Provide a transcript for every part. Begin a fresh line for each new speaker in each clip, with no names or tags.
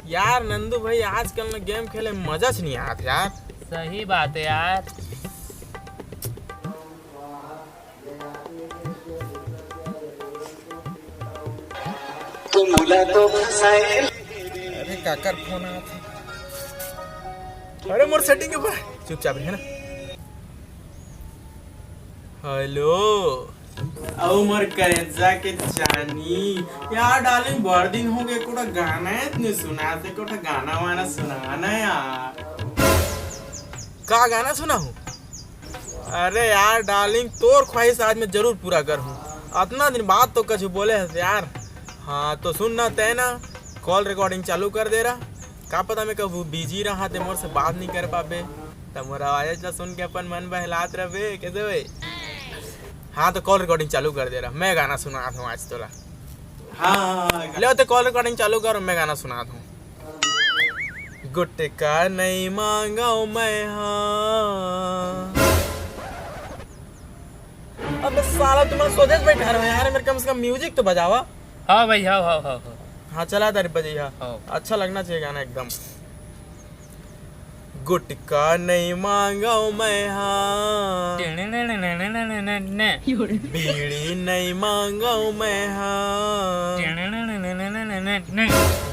यार नंदू भाई आजकल में गेम खेले में मजा से नहीं आता यार।
सही बात है यार।
अरे काकर फोन आया था। अरे मोर सेटिंग के ऊपर चुपचाप रहे ना। हेलो औ मोर करेजा के जानी यार डार्लिंग बड़ दिन हो गए कोटा गाना है इतने सुना थे कोटा गाना वाना सुनाना यार। का गाना सुना हूँ? अरे यार डार्लिंग तोर ख्वाहिश आज मैं जरूर पूरा कर हूँ। इतना दिन बाद तो कुछ बोले है यार। हाँ तो सुन ना तय ना कॉल रिकॉर्डिंग चालू कर दे रहा। का पता मैं कब बिजी रहा ते मोर से बात नहीं कर पाबे तब मोर आवाज सुन के अपन मन बहलात रहे कैसे भाई। हाँ तो कॉल रिकॉर्डिंग चालू कर दे रहा। मैं गाना सुना था आज तोला। हाँ ले तो कॉल रिकॉर्डिंग चालू कर मैं गाना सुना दूँ। गुटका नहीं मांगा मैं हाँ। अब साला तुम्हारा स्वदेश बैठा रहा यार मेरे कम से कम म्यूजिक तो बजावा।
हाँ भाई हाँ।
हाँ चला तारी बजैया
हाँ।
अच्छा लगना चाहिए गाना एकदम। गुटका नहीं मांगा मैं हाँ। बीड़ी नहीं मांगा मैं हाँ।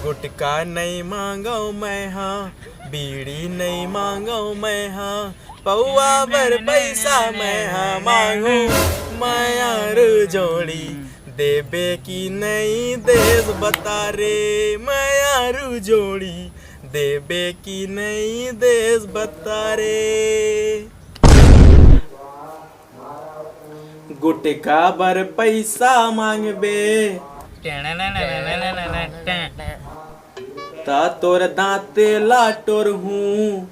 गुटका नहीं मांगा मैं हाँ। बीड़ी नहीं मांगा मैं हाँ। पौवा भर पैसा मैं हाँ मांगू मैं यार जोड़ी देबे की नहीं देश बता रे मैं यार जोड़ी देबे की नहीं देश बता रे। गुटका बर पैसा मांगबे ता तोर दांते लाटोर हूँ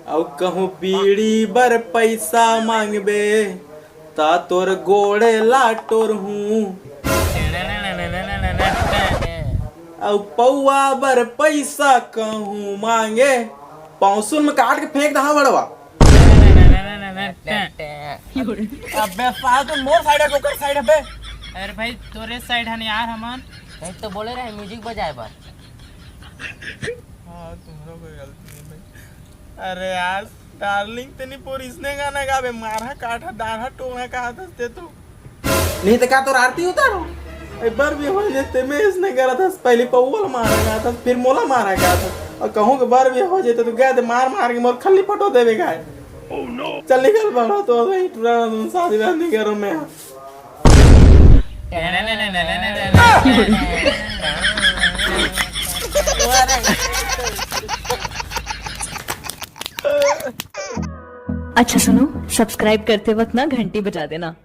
औ कहूँ बीड़ी बर पैसा मांगबे ता तोर गोड़े लाटोर हूँ औ पौआ बर पैसा कहूँ मांगे पौसुल में काट के फेंक दहा बड़वा। अबे साला तो मोर साइड है कोकर साइड है बे।
अरे भाई तोरे साइड है यार हमन
नहीं तो बोले रहे म्यूजिक बजाए बार।
हाँ तुम्हारा कोई गलती नहीं भाई। अरे यार डार्लिंग तेनी पोर इसने गाना गावे मारा काठा दाढ़ा टोना कहा था ते तू नहीं तो का तो आरती उतारो एक बार भी हो जाते मैं इसने करा था पहले पौवल मारा गया था फिर मोला मारा गया था और कहूँ कि बार भी हो जाते तो गए थे मार के मोर खल्ली पटो देवे गए। ओह नो चल निकल बड़ा तो वही शादी वादी नहीं करूँ मैं।
अच्छा सुनो सब्सक्राइब करते वक्त ना घंटी बजा देना।